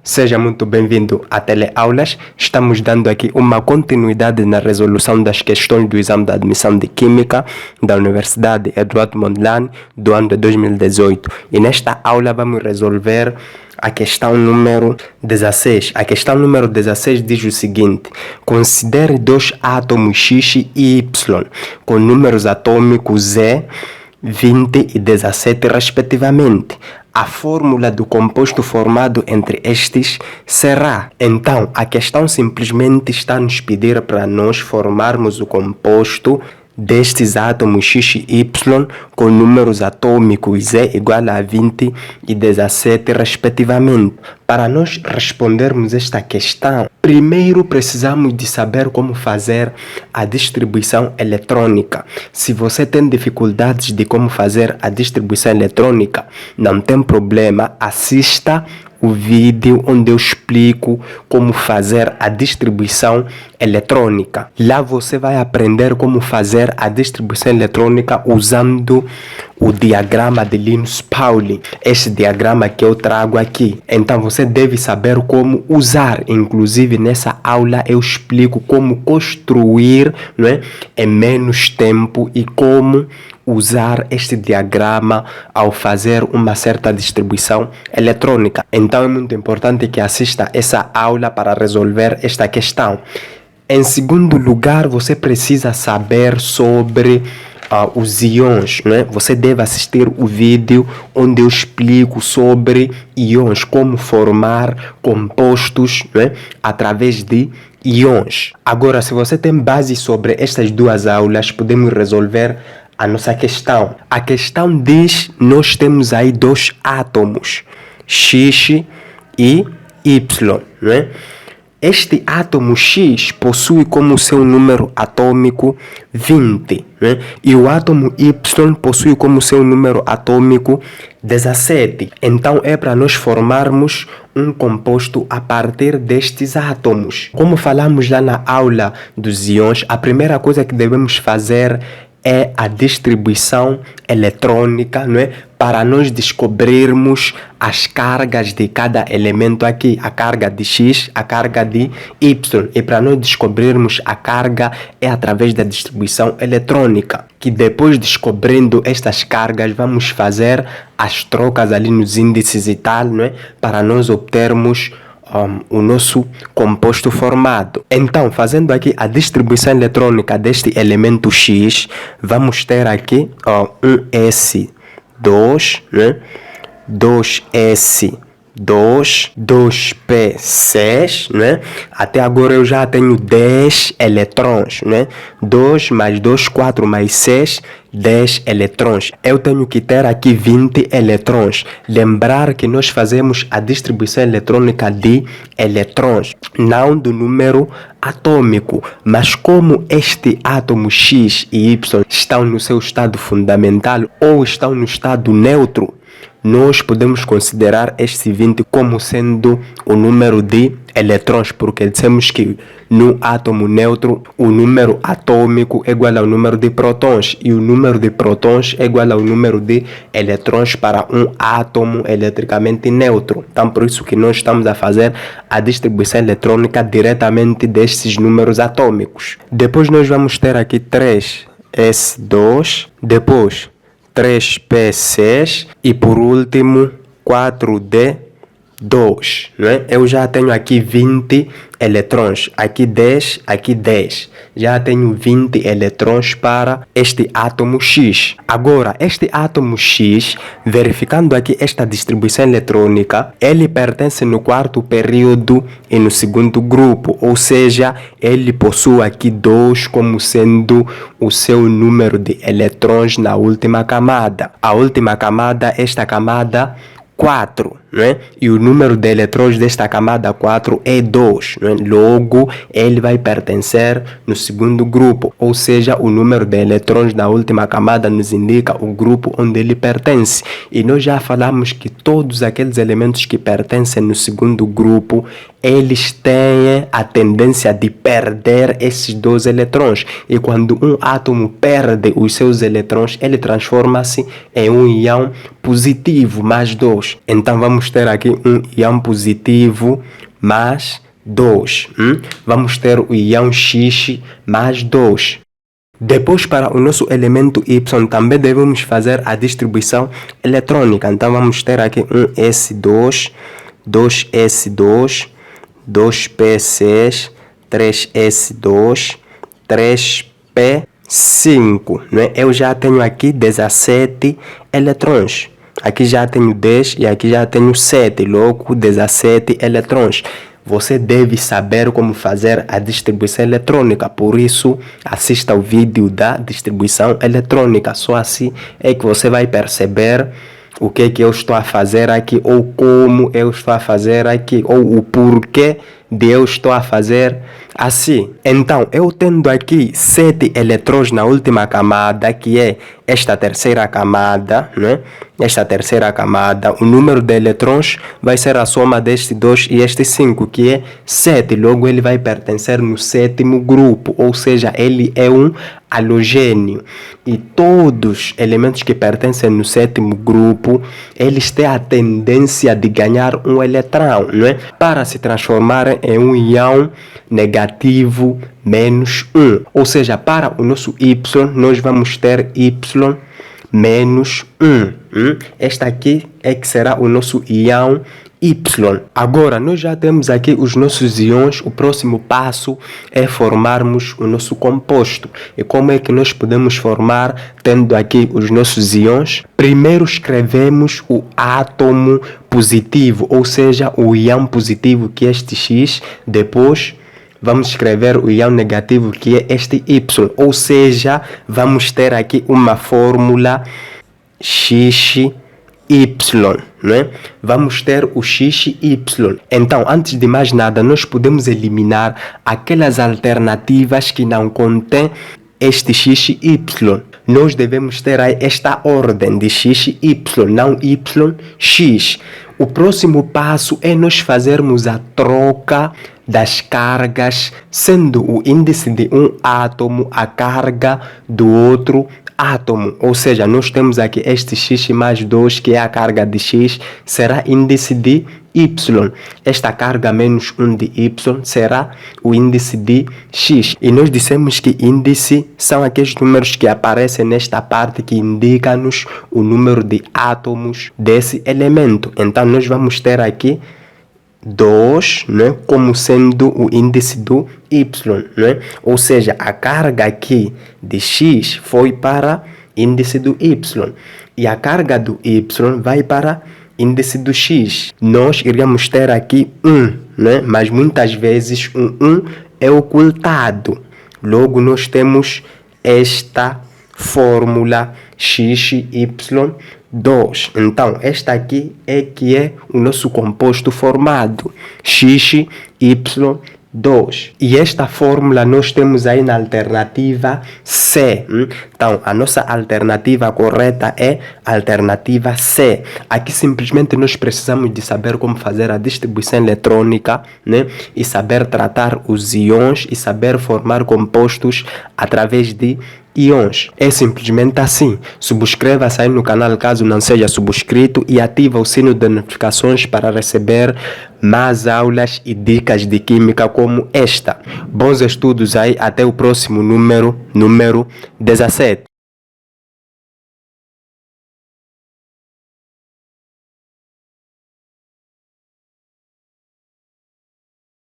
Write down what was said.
Seja muito bem-vindo a Teleaulas. Estamos dando aqui uma continuidade na resolução das questões do exame de admissão de Química da Universidade Eduardo Mondlane do ano de 2018. E nesta aula vamos resolver a questão número 16. A questão número 16 diz o seguinte: considere dois átomos X e Y com números atômicos Z, 20 e 17 respectivamente. A fórmula do composto formado entre estes será. Então, a questão simplesmente está a nos pedir para nós formarmos o composto destes átomos X e Y com números atômicos Z igual a 20 e 17 respectivamente. Para nós respondermos esta questão, primeiro precisamos de saber como fazer a distribuição eletrônica. Se você tem dificuldades de como fazer a distribuição eletrônica, não tem problema, assista o vídeo onde eu explico como fazer a distribuição eletrônica. Lá você vai aprender como fazer a distribuição eletrônica usando o diagrama de Linus-Pauling. Este diagrama que eu trago aqui. Então você deve saber como usar. Inclusive nessa aula eu explico como construir, não é, em menos tempo e como usar este diagrama ao fazer uma certa distribuição eletrônica. Então é muito importante que assista essa aula para resolver esta questão. Em segundo lugar, você precisa saber sobre os íons, né? Você deve assistir o vídeo onde eu explico sobre íons, como formar compostos, né, através de íons. Agora, se você tem base sobre estas duas aulas, podemos resolver a nossa questão. A questão diz: nós temos aí dois átomos, X e Y, né? Este átomo X possui como seu número atômico 20, né? E o átomo Y possui como seu número atômico 17. Então é para nós formarmos um composto a partir destes átomos. Como falamos lá na aula dos íons, a primeira coisa que devemos fazer é a distribuição eletrônica, não é? Para nós descobrirmos as cargas de cada elemento aqui, a carga de X, a carga de Y. E para nós descobrirmos a carga é através da distribuição eletrônica, que depois descobrindo estas cargas vamos fazer as trocas ali nos índices e tal, não é? Para nós obtermos o nosso composto formado. Então, fazendo aqui a distribuição eletrônica deste elemento X, vamos ter aqui um S2, né? 2S2, 2P6, né? Até agora eu já tenho 10 eletrões, né? 2 mais 2, 4 mais 6, 10 eletrões. Eu tenho que ter aqui 20 eletrões. Lembrar que nós fazemos a distribuição eletrônica de eletrões, não do número atômico. Mas como este átomo X e Y estão no seu estado fundamental ou estão no estado neutro, nós podemos considerar este 20 como sendo o número de eletrões, porque dissemos que no átomo neutro o número atômico é igual ao número de prótons e o número de prótons é igual ao número de eletrões para um átomo eletricamente neutro. Então por isso que nós estamos a fazer a distribuição eletrônica diretamente destes números atômicos. Depois nós vamos ter aqui 3S2, depois 3P6 e por último 4D2, né? Eu já tenho aqui 20 eletrões, aqui 10, aqui 10. Já tenho 20 eletrões para este átomo X. Agora, este átomo X, verificando aqui esta distribuição eletrônica, ele pertence no quarto período e no segundo grupo, ou seja, ele possui aqui 2 como sendo o seu número de eletrões na última camada. A última camada, esta camada 4, né? E o número de eletrões desta camada 4 é 2, né? Logo, ele vai pertencer no segundo grupo, ou seja, o número de eletrões na última camada nos indica o grupo onde ele pertence. E nós já falamos que todos aqueles elementos que pertencem no segundo grupo, eles têm a tendência de perder esses 2 eletrões. E quando um átomo perde os seus eletrões, ele transforma-se em um íon positivo, mais 2. Então vamos vamos ter aqui um íon positivo mais 2. Vamos ter o íon X mais 2. Depois, para o nosso elemento Y, também devemos fazer a distribuição eletrônica. Então, vamos ter aqui um S2, 2S2, 2P6, 3S2, 3P5. Né? Eu já tenho aqui 17 eletrões. Aqui já tenho 10 e aqui já tenho 7, logo 17 eletrões. Você deve saber como fazer a distribuição eletrônica, por isso assista o vídeo da distribuição eletrônica. Só assim é que você vai perceber o que eu estou a fazer aqui, ou como eu estou a fazer aqui, ou o porquê de eu estou a fazer assim. Então, eu tendo aqui 7 eletrões na última camada, que é esta terceira camada, né? Esta terceira camada, o número de eletrões vai ser a soma deste 2 e este 5, que é 7. Logo, ele vai pertencer no sétimo grupo, ou seja, ele é um halogênio. E todos os elementos que pertencem no sétimo grupo, eles têm a tendência de ganhar um eletrão, não é? Para se transformarem em um íon negativo menos 1. Ou seja, para o nosso Y, nós vamos ter Y menos 1. Esta aqui é que será o nosso íon Y. Agora, nós já temos aqui os nossos íons. O próximo passo é formarmos o nosso composto. E como é que nós podemos formar tendo aqui os nossos íons? Primeiro escrevemos o átomo positivo, ou seja, o íon positivo, que é este X. Depois vamos escrever o íon negativo, que é este Y. Ou seja, vamos ter aqui uma fórmula XY, né? Vamos ter o XY. Então, antes de mais nada, nós podemos eliminar aquelas alternativas que não contêm este XY. Nós devemos ter aí esta ordem de XY, não YX. O próximo passo é nós fazermos a troca das cargas, sendo o índice de um átomo a carga do outro átomo. Ou seja, nós temos aqui este X mais 2, que é a carga de X, será índice de Y. Esta carga menos 1 de Y será o índice de X. E nós dissemos que índice são aqueles números que aparecem nesta parte que indicam-nos o número de átomos desse elemento. Então, nós vamos ter aqui 2, né, como sendo o índice do Y, né? Ou seja, a carga aqui de X foi para índice do Y e a carga do Y vai para índice do X. Nós iríamos ter aqui 1, né? Mas muitas vezes o 1 é ocultado. Logo, nós esta fórmula XY2. Então, esta aqui é que é o nosso composto formado, XY2. E esta fórmula nós temos aí na alternativa C. Então, a nossa alternativa correta é a alternativa C. Aqui simplesmente nós precisamos de saber como fazer a distribuição eletrônica, né? E saber tratar os íons e saber formar compostos através de íons. É simplesmente assim. Subscreva-se aí no canal caso não seja subscrito e ativa o sino de notificações para receber mais aulas e dicas de química como esta. Bons estudos aí, até o próximo número 17.